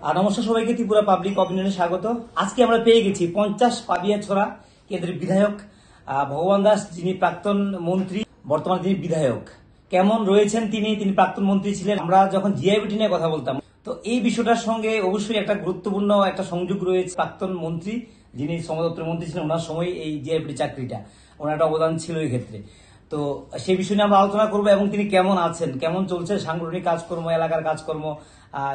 নমস্কার সবাইকে, ত্রিপুরা পাবলিক অপিনিয়নে স্বাগত। আজকে আমরা পেয়ে গেছি 50 পাবিয়াছড়া কেন্দ্রের বিধায়ক ভগবান দাস, যিনি প্রাক্তন মন্ত্রী, বর্তমানে তিনি বিধায়ক। কেমন রয়েছেন তিনি প্রাক্তন মন্ত্রী ছিলেন। আমরা যখন জিআইবিটি নিয়ে কথা বলতাম, তো এই বিষয়টার সঙ্গে অবশ্যই একটা গুরুত্বপূর্ণ একটা সংযোগ রয়েছে। প্রাক্তন মন্ত্রী, যিনি শ্রম দপ্তরের মন্ত্রী ছিলেন, ওনার সময় এই জিআইবিটি চাকরিটা, ওনার একটা অবদান ছিল এই ক্ষেত্রে। তো সেই বিষয় নিয়ে আমরা আলোচনা করবো এবং তিনি কেমন আছেন, কেমন চলছে সাংগঠনিক কাজকর্ম, এলাকার কাজকর্ম,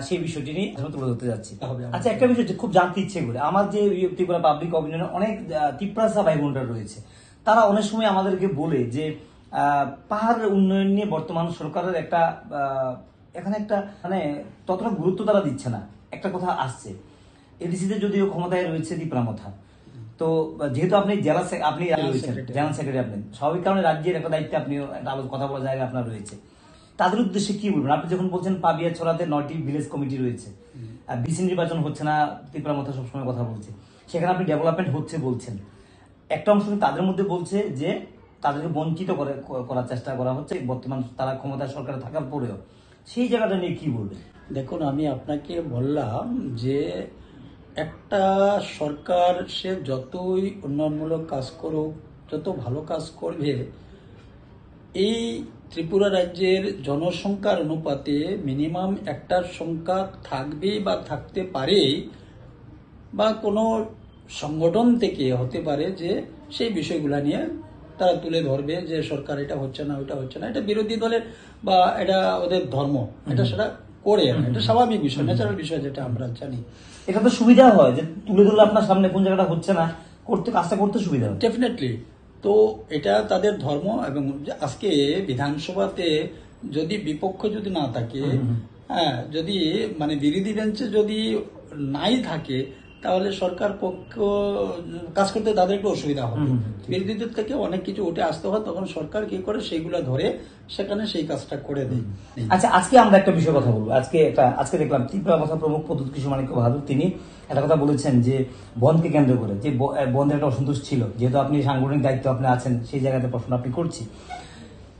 সেই বিষয়টি নিয়ে তুলে ধরতে যাচ্ছি। আচ্ছা, একটা বিষয় খুব জানতে ইচ্ছে করে, আমার যে ত্রিপুরা পাবলিক অপিনিয়নে অনেক ত্রিপুরাসা ভাই বোনরা রয়েছে, তারা অনেক সময় আমাদেরকে বলে যে পাহাড় উন্নয়ন নিয়ে বর্তমান সরকারের একটা এখানে একটা মানে ততটা গুরুত্ব তারা দিচ্ছে না। একটা কথা আসছে, এডিসিতে যদিও ক্ষমতায় রয়েছে দীপ্রামথা, তো যেহেতু আপনি জেলা সেক্রেটারি, আপনি স্বাভাবিক কারণে রাজ্যের একটা দায়িত্বে আপনি একটা কথা বলার জায়গা আপনার রয়েছে। তাদের উদ্দেশ্যে কি বলবেন? আপনি যখন বলছেন পাবিয়াছড়াতে 9টি ভিলেজ কমিটি রয়েছে, বিসি নির্বাচন হচ্ছে না, ত্রিপুরামথা সবসময় কথা বলছে, সেখানে আপনি ডেভেলপমেন্ট হচ্ছে বলছেন। একটা অংশ তাদের মধ্যে বলছে যে তাদেরকে বঞ্চিত করার চেষ্টা করা হচ্ছে বর্তমান তারা ক্ষমতায় সরকারে থাকার পরেও। সেই জায়গাটা নিয়ে কি বলবেন? দেখুন, আমি আপনাকে বললাম যে একটা সরকার সে যতই উন্নয়নমূলক কাজ করুক, যত ভালো কাজ করবে, এই ত্রিপুরা রাজ্যের জনসংখ্যার অনুপাতে মিনিমাম একটা সংখ্যা থাকবে বা থাকতে পারে, বা কোনো সংগঠন থেকে হতে পারে যে সেই বিষয়গুলা নিয়ে তারা তুলে ধরবে যে সরকার এটা হচ্ছে না, ওইটা হচ্ছে না। এটা বিরোধী দলের বা এটা ওদের ধর্ম, এটা সেটা করে, এটা স্বাভাবিক বিষয়, ন্যাচারাল বিষয়, যেটা আমরা জানি। এটা তো সুবিধা হয় যে তুলে ধরলে আপনার সামনে কোন জায়গাটা হচ্ছে না, কাজটা করতে সুবিধা হয়। ডেফিনেটলি। তো এটা তাদের ধর্ম। এবং আজকে বিধানসভাতে যদি বিপক্ষ যদি না থাকে, হ্যাঁ, যদি মানে বিরোধী বেঞ্চে যদি নাই থাকে, তাহলে সরকার পক্ষ কাজ করতে তাদের একটু অসুবিধা হবে। বিরোধীদের থেকে অনেক কিছু উঠে আসতে হয়, তখন সরকার কি করে সেইগুলা ধরে সেখানে সেই কাজটা করে দেয়। আচ্ছা, আজকে আমরা একটা বিষয় কথা বলবো। আজকে দেখলাম ত্রিপুরামথা প্রমুখ প্রদ্যুৎ কিশোর মানিক্য বাহাদুর, তিনি একটা কথা বলেছেন যে বনকে কেন্দ্র করে যে বনের একটা অসন্তোষ ছিল, যেহেতু আপনি সাংগঠনিক দায়িত্ব আপনি আছেন, সেই জায়গাতে প্রশ্ন আপনি করছি।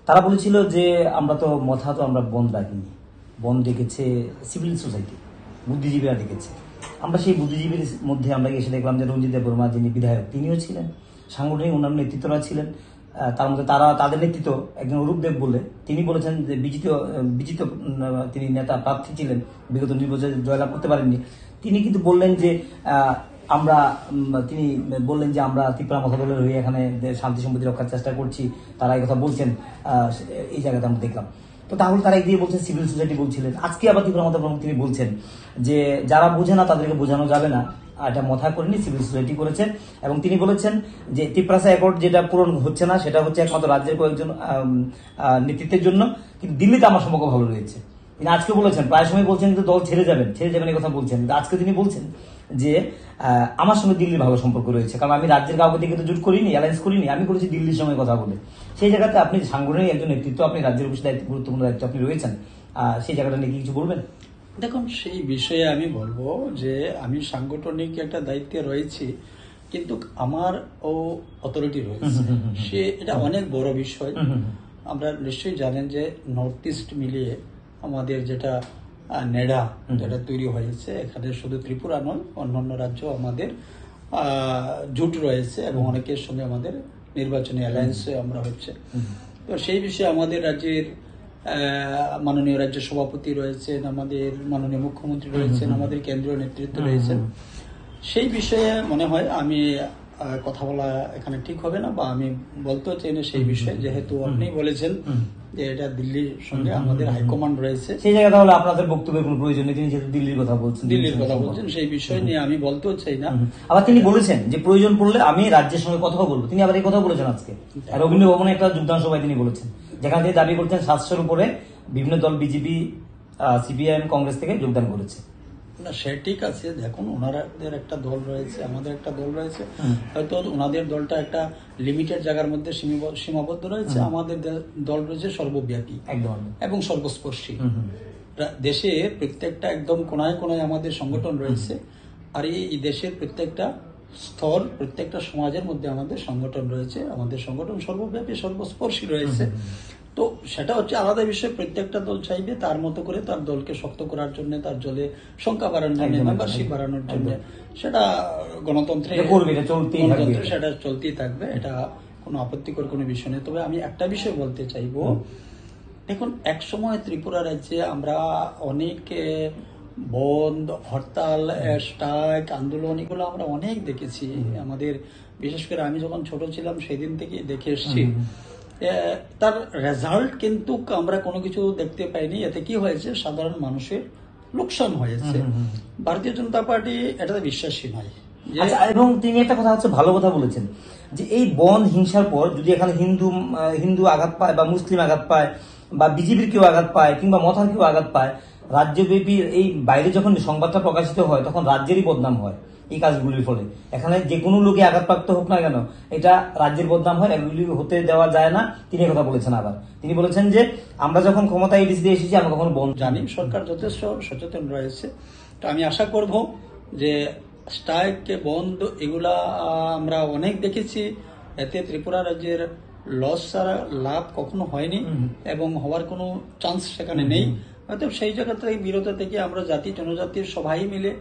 তারা বলেছিল যে আমরা তো আমরা বন ডাকিনি, বন ডেকেছে সিভিল সোসাইটি, বুদ্ধিজীবীরা ডেকেছে। আমরা সেই বুদ্ধিজীবীর মধ্যে আমরা এসে দেখলাম যে রঞ্জিত দেববর্মা, যিনি বিধায়ক, তিনিও ছিলেন, সাংগঠনিক অন্যান্য নেতৃত্বরা ছিলেন। তার মধ্যে তাদের নেতৃত্ব একজন অরূপ দেব বলে, তিনি বলেছেন যে বিজিত তিনি নেতা প্রার্থী ছিলেন, বিগত নির্বাচনে জয়লাভ করতে পারেননি। তিনি কিন্তু বললেন যে আমরা ত্রিপুরামথা দলের হয়ে এখানে শান্তি সম্প্রীতি রক্ষার চেষ্টা করছি, তারা এই কথা বলছেন। এই জায়গাতে আমরা দেখলাম। তো তাহলে তারা একদিকে বলছেন সিভিল সোসাইটি বলছিলেন, আজকে আবার ত্রিপুরামথা প্রমুখ তিনি বলছেন যে যারা বোঝে না তাদেরকে বোঝানো যাবে না, এটা মাথা করেনি, সিভিল সোসাইটি করেছেন। এবং তিনি বলেছেন যে ত্রিপুরাসা অ্যাকর্ড যেটা পূরণ হচ্ছে না, সেটা হচ্ছে একমাত্র রাজ্যের কয়েকজন নেতৃত্বের জন্য, কিন্তু দিল্লিতে আমার সম্পর্ক ভালো রয়েছে। তিনি আজকে বলেছেন, প্রায় সময় বলছেন কিন্তু দল ছেড়ে যাবেন এই কথা বলছেন, কিন্তু আজকে তিনি বলছেন যে আমার সঙ্গে দিল্লির ভালো সম্পর্ক রয়েছে, কারণ আমি রাজ্যের কাউকে দিকে তো জোট করিনি, অ্যালায়েন্স করিনি, আমি করেছি দিল্লির সঙ্গে কথা বলে। সেই জায়গাতে আপনি সাংগঠনিক একজন নেতৃত্ব, আপনি রাজ্যের অফিসে গুরুত্বপূর্ণ দায়িত্ব আপনি রয়েছেন, সেই জায়গাটা নিয়ে কিছু বলবেন? দেখুন, সেই বিষয়ে আমি বলবো যে আমি সাংগঠনিক একটা দায়িত্বে রয়েছি, কিন্তু আমার অথরিটি রয়েছে, এটা অনেক বড় বিষয়। আমরা নিশ্চয়ই জানেন যে নর্থ ইস্ট মিলিয়ে আমাদের যেটা নেডা যেটা তৈরি হয়েছে, এখানে শুধু ত্রিপুরা নয়, অন্যান্য রাজ্য আমাদের জোট রয়েছে এবং অনেকের সঙ্গে আমাদের নির্বাচনী অ্যালায়েন্সে আমরা হচ্ছে। তো সেই বিষয়ে আমাদের রাজ্যের মাননীয় রাজ্য সভাপতি রয়েছেন, আমাদের মাননীয় মুখ্যমন্ত্রী রয়েছেন, আমাদের কেন্দ্রীয় নেতৃত্ব রয়েছেন। সেই বিষয়ে মনে হয় আমি কথা বলা এখানে ঠিক হবে না, বা আমি বলতেও চাই না সেই বিষয়ে, যেহেতু আপনি বলেছেন যে এটা দিল্লির সঙ্গে আমাদের হাইকমান্ড রয়েছে। সেই জায়গায় তাহলে আপনাদের বক্তব্যের কোনো প্রয়োজন নেই, তিনি যেহেতু দিল্লির কথা বলছেন, সেই বিষয় নিয়ে আমি বলতেও চাই না। আবার তিনি বলেছেন যে প্রয়োজন পড়লে আমি রাজ্যের সঙ্গে কথা বলবো, তিনি আবার এই কথা বলেছেন আজকে রবীন্দ্র ভবনে একটা যোগদান সভায় তিনি বলেছেন, যেখান থেকে দাবি করছেন 700-র উপরে বিভিন্ন দল, বিজেপি, সিপিআইএম, কংগ্রেস থেকে যোগদান করেছে। না, সে ঠিক আছে। দেখুন, ওনাদের একটা দল রয়েছে, আমাদের একটা দল রয়েছে, হয়তো ওনাদের দলটা একটা লিমিটেড জায়গার মধ্যে সীমাবদ্ধ রয়েছে, আমাদের দল রয়েছে সর্বব্যাপী একদম এবং সর্বস্পর্শী। দেশের প্রত্যেকটা একদম কোনায় কোনায় আমাদের সংগঠন রয়েছে, আর এই দেশের প্রত্যেকটা স্তর, প্রত্যেকটা সমাজের মধ্যে আমাদের সংগঠন রয়েছে। আমাদের সংগঠন সর্বব্যাপী, সর্বস্পর্শী রয়েছে। তো সেটা হচ্ছে আলাদা বিষয়। প্রত্যেকটা দল চাইবে তার মতো করে তার দলকে শক্ত করার জন্য, তার দলে সংখ্যা বাড়ানোর জন্য, একদম, মেম্বারশিপ একদম, বাড়ানোর জন্য। একদম। সেটা গণতন্ত্রে এটা করবে, এটা চলতেই থাকবে। গণতন্ত্রে সেটা চলতেই থাকবে, এটা কোনো আপত্তিকর কোনো বিষয় নেই। তবে আমি একটা বিষয় বলতে চাইবো, দেখুন এক সময় ত্রিপুরা রাজ্যে আমরা অনেক বন্ধ, হরতাল, স্ট্রাইক, আন্দোলন এগুলো আমরা অনেক দেখেছি। আমাদের বিশেষ করে আমি যখন ছোট ছিলাম সেদিন থেকে দেখে এসেছি। তার রেজাল্ট কিন্তু আমরা কোনো কিছু দেখতে পাইনি। এতে কি হয়েছে, সাধারণ মানুষের লোকসান হয়েছে। ভারতীয় জনতা পার্টি এটাতে বিশ্বাসী নয়। আচ্ছা, এবং তিনি একটা কথা হচ্ছে ভালো কথা বলেছেন যে এই বন হিংসার পর যদি এখানে হিন্দু আঘাত পায় বা মুসলিম আঘাত পায় বা বিজেপির কেউ আঘাত পায় কিংবা মথার কেউ আঘাত পায়, রাজ্যব্যাপী এই বাইরে যখন সংবাদটা প্রকাশিত হয় তখন রাজ্যেরই বদনাম হয় এই কাজগুলির ফলে। এখানে যে কোনো লোকে আঘাতপ্রাপ্ত হোক না কেন, এটা রাজ্যের বদনাম হয়, এগুলি হতে দেওয়া যায় না। তিনি কথা বলেছেন। আবার তিনি বলেছেন যে আমরা যখন ক্ষমতায় এসেছি আমরা কখনো বন্ধ জানি সরকার যথেষ্ট সচেতন রয়েছে। তো আমি আশা করব যে স্ট্রাইক, বন্ধ এগুলা আমরা অনেক দেখেছি। এতে ত্রিপুরা রাজ্যের লস ছাড়া লাভ কখনো হয়নি এবং হওয়ার কোনো চান্স সেখানে নেই। হয়তো সেই জায়গা থেকে বিরত থেকে আমরা জাতি জনজাতির সবাই মিলে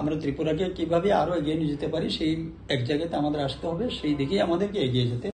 আমরা ত্রিপুরাকে কিভাবে আরো এগিয়ে নিয়ে যেতে পারি সেই এক জায়গাতে আমাদের আসতে হবে, সেই দিকেই আমাদেরকে এগিয়ে যেতে